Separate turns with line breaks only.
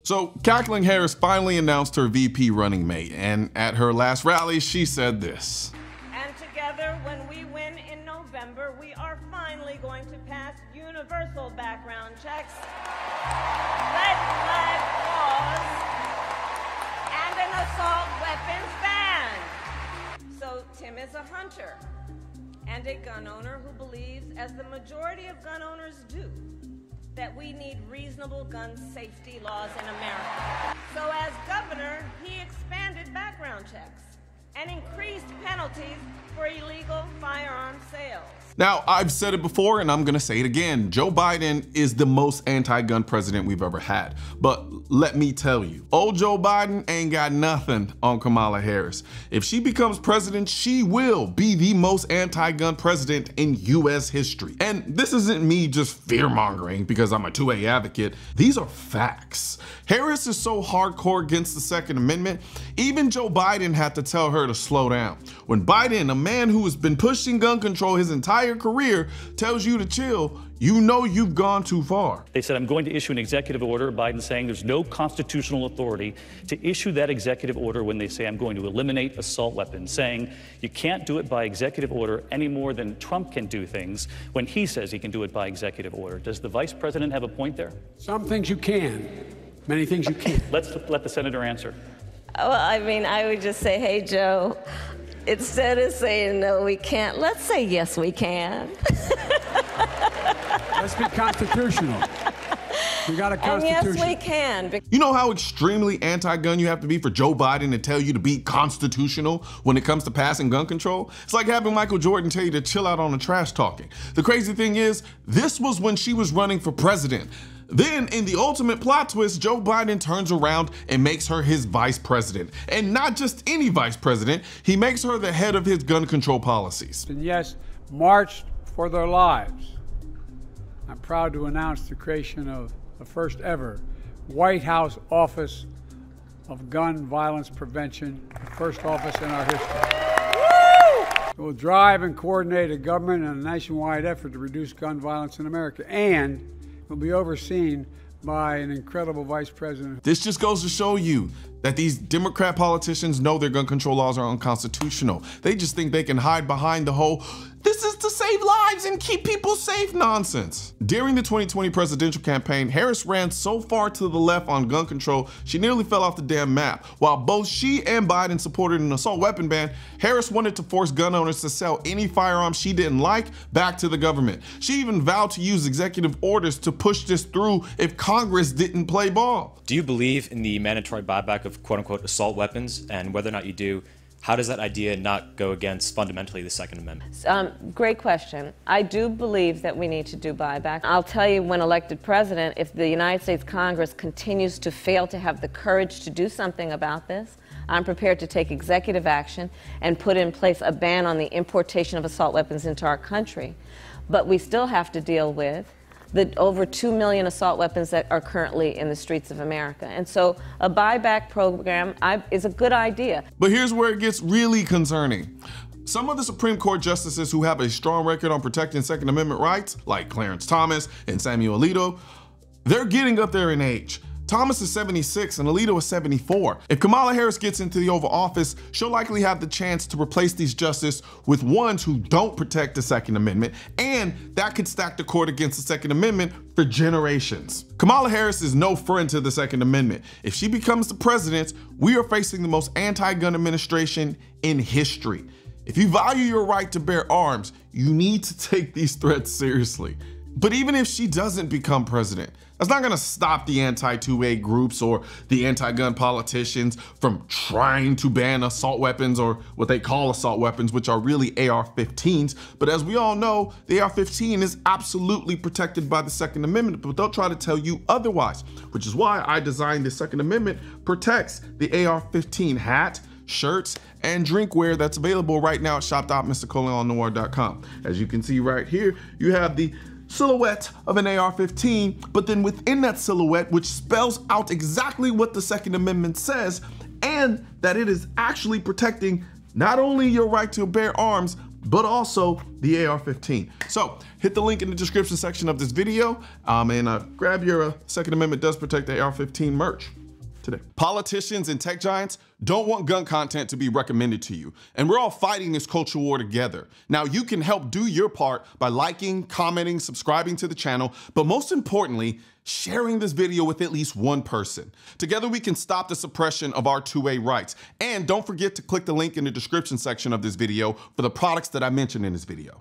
So, Cackling Harris finally announced her VP running mate, and at her last rally, she said this.
And together, when we win in November, we are finally going to pass universal background checks, red flag laws, and an assault weapons ban. So, Tim is a hunter and a gun owner who believes, as the majority of gun owners do, that we need reasonable gun safety laws in America. So as governor, he expanded background checks and increased penalties for illegal firearm sales.
Now, I've said it before and I'm gonna say it again. Joe Biden is the most anti-gun president we've ever had. But let me tell you, old Joe Biden ain't got nothing on Kamala Harris. If she becomes president, she will be the most anti-gun president in US history. And this isn't me just fear-mongering because I'm a 2A advocate. These are facts. Harris is so hardcore against the Second Amendment, even Joe Biden had to tell her to slow down. When Biden, a man who has been pushing gun control his entire career, tells you to chill, you know you've gone too far.
They said, I'm going to issue an executive order. Biden saying there's no constitutional authority to issue that executive order when they say I'm going to eliminate assault weapons, saying you can't do it by executive order any more than Trump can do things when he says he can do it by executive order. Does the vice president have a point there?
Some things you can, many things you can't.
Let's let the senator answer.
Well, I mean, I would just say, hey, Joe, instead of saying no, we can't, let's say yes, we can.
Let's be constitutional. We got a constitution.
And yes, we can.
You know how extremely anti-gun you have to be for Joe Biden to tell you to be constitutional when it comes to passing gun control? It's like having Michael Jordan tell you to chill out on the trash talking. The crazy thing is, this was when she was running for president. Then, in the ultimate plot twist, Joe Biden turns around and makes her his vice president. And not just any vice president, he makes her the head of his gun control policies.
And yes, marched for their lives. I'm proud to announce the creation of the first ever White House Office of Gun Violence Prevention, the first office in our history. It will drive and coordinate a government and a nationwide effort to reduce gun violence in America, and will be overseen by an incredible vice president.
This just goes to show you that these Democrat politicians know their gun control laws are unconstitutional. They just think they can hide behind the whole, this is to save lives and keep people safe nonsense. During the 2020 presidential campaign, Harris ran so far to the left on gun control, she nearly fell off the damn map. While both she and Biden supported an assault weapon ban, Harris wanted to force gun owners to sell any firearm she didn't like back to the government. She even vowed to use executive orders to push this through if Congress didn't play ball.
Do you believe in the mandatory buyback of quote-unquote assault weapons? And whether or not you do, how does that idea not go against fundamentally the Second Amendment?
Great question. I do believe that we need to do buyback. I'll tell you, when elected president, if the United States Congress continues to fail to have the courage to do something about this, I'm prepared to take executive action and put in place a ban on the importation of assault weapons into our country. But we still have to deal with the over 2 million assault weapons that are currently in the streets of America. And so a buyback program is a good idea.
But here's where it gets really concerning. Some of the Supreme Court justices who have a strong record on protecting Second Amendment rights, like Clarence Thomas and Samuel Alito, they're getting up there in age. Thomas is 76 and Alito is 74. If Kamala Harris gets into the Oval Office, she'll likely have the chance to replace these justices with ones who don't protect the Second Amendment, and that could stack the court against the Second Amendment for generations. Kamala Harris is no friend to the Second Amendment. If she becomes the president, we are facing the most anti-gun administration in history. If you value your right to bear arms, you need to take these threats seriously. But even if she doesn't become president, that's not gonna stop the anti-2A groups or the anti-gun politicians from trying to ban assault weapons, or what they call assault weapons, which are really AR-15s. But as we all know, the AR-15 is absolutely protected by the Second Amendment, but they'll try to tell you otherwise, which is why I designed the Second Amendment protects the AR-15 hat, shirts, and drinkware that's available right now at shop.mrcolion.noir.com. As you can see right here, you have the silhouette of an AR-15, but then within that silhouette, which spells out exactly what the Second Amendment says, and that it is actually protecting not only your right to bear arms, but also the AR-15. So hit the link in the description section of this video and grab your Second Amendment Does Protect the AR-15 merch today. Politicians and tech giants don't want gun content to be recommended to you, and we're all fighting this culture war together. Now, you can help do your part by liking, commenting, subscribing to the channel, but most importantly, sharing this video with at least one person. Together, we can stop the suppression of our 2A rights. And don't forget to click the link in the description section of this video for the products that I mentioned in this video.